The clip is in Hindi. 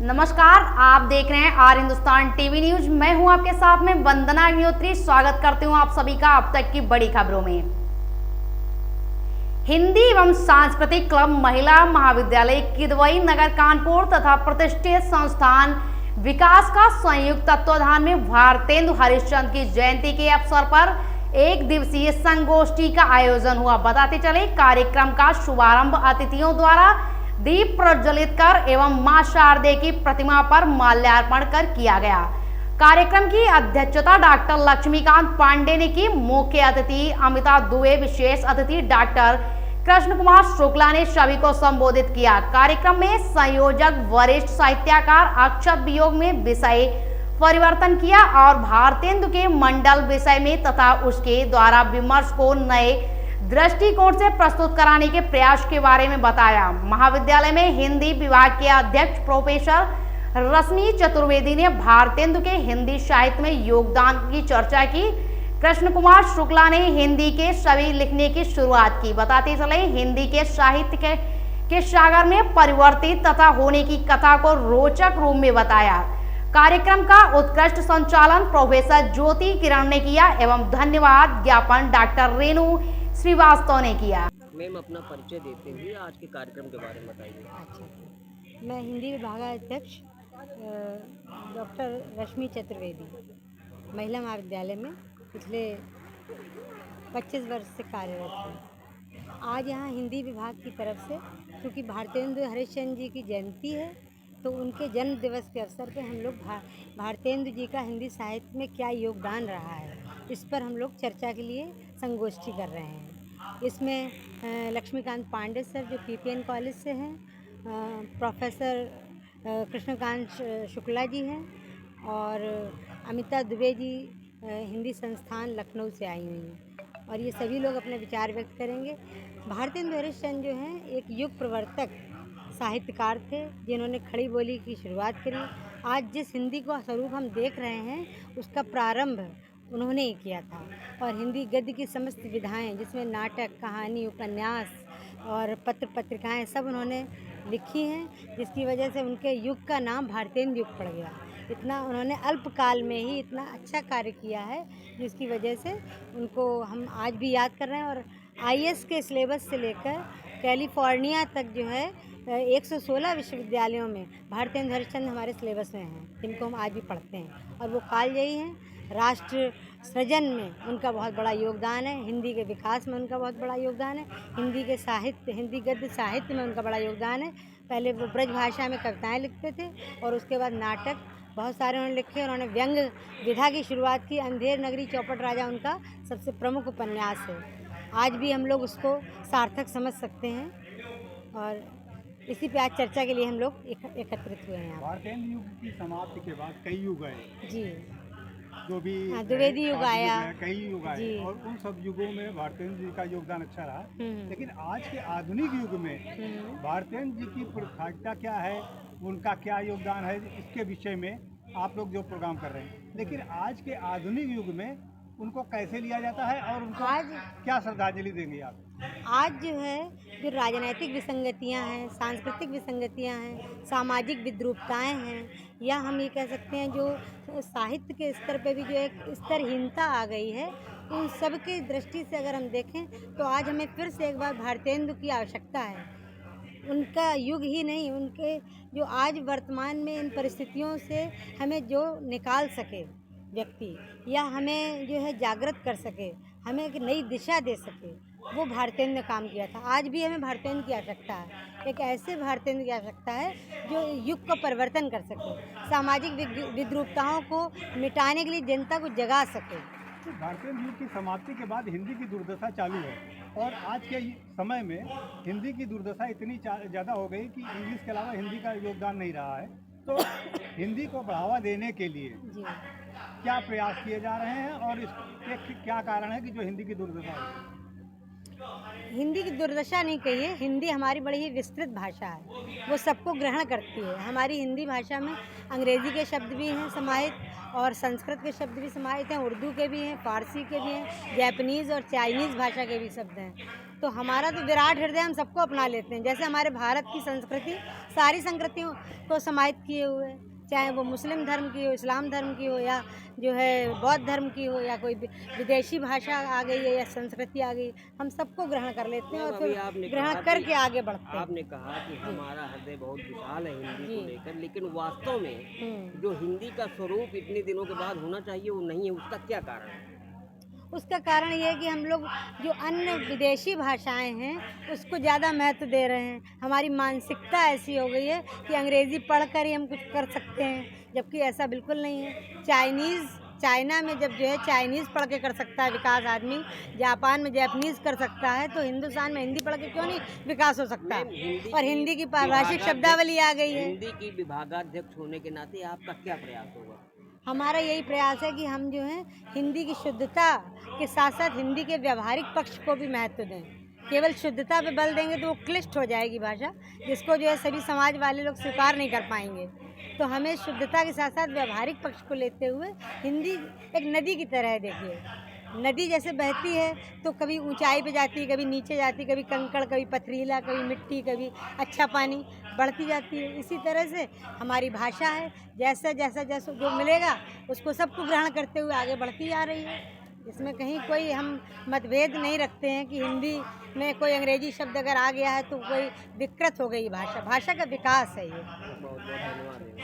नमस्कार, आप देख रहे हैं आर हिंदुस्तान टीवी न्यूज। मैं हूं आपके साथ में वंदना अग्निहोत्री। स्वागत करती हूं आप सभी का अब तक की बड़ी खबरों में। हिंदी एवं सांस्कृतिक क्लब महिला महाविद्यालय किदवई नगर कानपुर तथा प्रतिष्ठित संस्थान विकास का संयुक्त तत्वाधान में भारतेंदु हरिश्चंद्र की जयंती के अवसर पर एक दिवसीय संगोष्ठी का आयोजन हुआ। बताते चले, कार्यक्रम का शुभारंभ अतिथियों द्वारा दीप प्रज्वलित कर एवं मां शारदे की प्रतिमा पर माल्यार्पण कर किया गया। कार्यक्रम की अध्यक्षता डॉक्टर लक्ष्मीकांत पांडे ने की। मुख्य अतिथि अमिता दुबे, विशेष अतिथि डॉक्टर कृष्ण कुमार शुक्ला ने सभी को संबोधित किया। कार्यक्रम में संयोजक वरिष्ठ साहित्यकार अक्षत वियोग में विषय परिवर्तन किया और भारतेंदु के मंडल विषय में तथा उसके द्वारा विमर्श को नए दृष्टिकोण से प्रस्तुत कराने के प्रयास के बारे में बताया। महाविद्यालय में हिंदी विभाग के अध्यक्ष प्रोफेसर रश्मि चतुर्वेदी ने भारतेंदु के हिंदी साहित्य में योगदान की चर्चा की। कृष्ण कुमार शुक्ला ने हिंदी के सभी लिखने की शुरुआत की। बताते चले, हिंदी के साहित्य के सागर में परिवर्तित तथा होने की कथा को रोचक रूप में बताया। कार्यक्रम का उत्कृष्ट संचालन प्रोफेसर ज्योति किरण ने किया एवं धन्यवाद ज्ञापन डॉक्टर रेणु श्रीवास्तव ने किया। मैम, अपना परिचय देते हुए आज के कार्यक्रम के बारे में बताइए। अच्छा, मैं हिंदी विभागाध्यक्ष डॉक्टर रश्मि चतुर्वेदी महिला महाविद्यालय में पिछले 25 वर्ष से कार्यरत हूँ। आज यहाँ हिंदी विभाग की तरफ से क्योंकि भारतेंदु हरिश्चंद्र जी की जयंती है, तो उनके जन्म दिवस के अवसर पे हम लोग भारतेंदु जी का हिंदी साहित्य में क्या योगदान रहा है, इस पर हम लोग चर्चा के लिए संगोष्ठी कर रहे हैं। इसमें लक्ष्मीकांत पांडे सर जो पीपीएन कॉलेज से हैं, प्रोफेसर कृष्णकांत शुक्ला जी हैं और अमिता दुबे जी हिंदी संस्थान लखनऊ से आई हुई हैं और ये सभी लोग अपने विचार व्यक्त करेंगे। भारतेंदु हरिश्चंद्र जो हैं एक युग प्रवर्तक साहित्यकार थे जिन्होंने खड़ी बोली की शुरुआत करी। आज जिस हिंदी का स्वरूप हम देख रहे हैं उसका प्रारंभ उन्होंने ही किया था और हिंदी गद्य की समस्त विधाएं जिसमें नाटक, कहानी, उपन्यास और पत्र पत्रिकाएं सब उन्होंने लिखी हैं, जिसकी वजह से उनके युग का नाम भारतेंदु युग पड़ गया। इतना उन्होंने अल्पकाल में ही इतना अच्छा कार्य किया है जिसकी वजह से उनको हम आज भी याद कर रहे हैं। और आईएएस के सिलेबस से लेकर कैलिफोर्निया तक जो है 116 विश्वविद्यालयों में भारतेंदु हरिश्चंद्र हमारे सिलेबस में हैं, जिनको हम आज भी पढ़ते हैं और वो कालजयी हैं। राष्ट्र सृजन में उनका बहुत बड़ा योगदान है, हिंदी के विकास में उनका बहुत बड़ा योगदान है, हिंदी के साहित्य, हिंदी गद्य साहित्य में उनका बड़ा योगदान है। पहले वो ब्रज भाषा में कविताएं लिखते थे और उसके बाद नाटक बहुत सारे उन्होंने लिखे। उन्होंने व्यंग विधा की शुरुआत की। अंधेर नगरी चौपट राजा उनका सबसे प्रमुख उपन्यास है। आज भी हम लोग उसको सार्थक समझ सकते हैं और इसी पे आज चर्चा के लिए हम लोग एकत्रित हुए हैं। भारतेंदु युग की समाप्ति के बाद कई युग आए जी, जो भी द्विवेदी युग आया, कई युग आए और उन सब युगों में भारतेंदु जी का योगदान अच्छा रहा। लेकिन आज के आधुनिक युग में भारतेंदु जी की प्राथमिकता क्या है, उनका क्या योगदान है, इसके विषय में आप लोग जो प्रोग्राम कर रहे हैं। लेकिन आज के आधुनिक युग में उनको कैसे लिया जाता है और उनको आज क्या श्रद्धांजलि देंगे आप? आज जो है जो राजनीतिक विसंगतियां हैं, सांस्कृतिक विसंगतियां हैं, सामाजिक विद्रूपताएं हैं, या हम ये कह सकते हैं जो साहित्य के स्तर पे भी जो एक स्तरहीनता आ गई है, उन सब की दृष्टि से अगर हम देखें तो आज हमें फिर से एक बार भारतेंदु की आवश्यकता है। उनका युग ही नहीं, उनके जो आज वर्तमान में इन परिस्थितियों से हमें जो निकाल सके व्यक्ति, या हमें जो है जागृत कर सके, हमें एक नई दिशा दे सके, वो भारतेंदु ने काम किया था। आज भी हमें भारतेंदु की आवश्यकता है, एक ऐसे भारतेंदु की आवश्यकता है जो युग का परिवर्तन कर सके, सामाजिक विद्रूपताओं को मिटाने के लिए जनता को जगा सके। तो भारतेंदु युग की समाप्ति के बाद हिंदी की दुर्दशा चालू है और आज के समय में हिंदी की दुर्दशा इतनी ज़्यादा हो गई कि इंग्लिश के अलावा हिंदी का योगदान नहीं रहा है। तो हिंदी को बढ़ावा देने के लिए क्या प्रयास किए जा रहे हैं और इसके क्या कारण है कि जो हिंदी की दुर्दशा है? हिंदी की दुर्दशा नहीं कहिए, हिंदी हमारी बड़ी ही विस्तृत भाषा है, वो सबको ग्रहण करती है। हमारी हिंदी भाषा में अंग्रेज़ी के शब्द भी हैं समाहित और संस्कृत के शब्द भी समाहित हैं, उर्दू के भी हैं, फारसी के भी हैं, जैपनीज़ और चाइनीज़ भाषा के भी शब्द हैं। तो हमारा तो विराट हृदय हम सबको अपना लेते हैं। जैसे हमारे भारत की संस्कृति सारी संस्कृतियों को समाहित किए हुए है, चाहे वो मुस्लिम धर्म की हो, इस्लाम धर्म की हो, या जो है बौद्ध धर्म की हो, या कोई विदेशी भाषा आ गई है या संस्कृति आ गई, हम सबको ग्रहण कर लेते हैं और अभी आपने फिर कहा ग्रहण करके आगे बढ़ते हैं। आपने कहा कि हमारा हृदय बहुत विशाल है हिंदी को लेकर, लेकिन वास्तव में जो हिंदी का स्वरूप इतने दिनों के बाद होना चाहिए वो नहीं है, उसका क्या कारण है? उसका कारण ये है कि हम लोग जो अन्य विदेशी भाषाएं हैं उसको ज़्यादा महत्व दे रहे हैं। हमारी मानसिकता ऐसी हो गई है कि अंग्रेज़ी पढ़कर ही हम कुछ कर सकते हैं, जबकि ऐसा बिल्कुल नहीं है। चाइना में जब जो है चाइनीज़ पढ़ के कर सकता है विकास आदमी, जापान में जापानीज़ कर सकता है, तो हिंदुस्तान में हिंदी पढ़ के क्यों नहीं विकास हो सकता? और हिंदी की भाषिक शब्दावली आ गई है। हिंदी की विभागाध्यक्ष होने के नाते आपका क्या प्रयास होगा? हमारा यही प्रयास है कि हम जो है हिंदी की शुद्धता के साथ साथ हिंदी के व्यावहारिक पक्ष को भी महत्व दें। केवल शुद्धता पे बल देंगे तो वो क्लिष्ट हो जाएगी भाषा, जिसको जो है सभी समाज वाले लोग स्वीकार नहीं कर पाएंगे। तो हमें शुद्धता के साथ साथ व्यावहारिक पक्ष को लेते हुए हिंदी एक नदी की तरह है। देखिए, नदी जैसे बहती है तो कभी ऊंचाई पे जाती है, कभी नीचे जाती है, कभी कंकड़, कभी पथरीला, कभी मिट्टी, कभी अच्छा पानी, बढ़ती जाती है। इसी तरह से हमारी भाषा है, जैसा जैसा जैसा जो मिलेगा उसको सबको ग्रहण करते हुए आगे बढ़ती जा रही है। इसमें कहीं कोई हम मतभेद नहीं रखते हैं कि हिंदी में कोई अंग्रेजी शब्द अगर आ गया है तो कोई दिक्कत हो गई। भाषा का विकास है ये। बहुत बहुत धन्यवाद।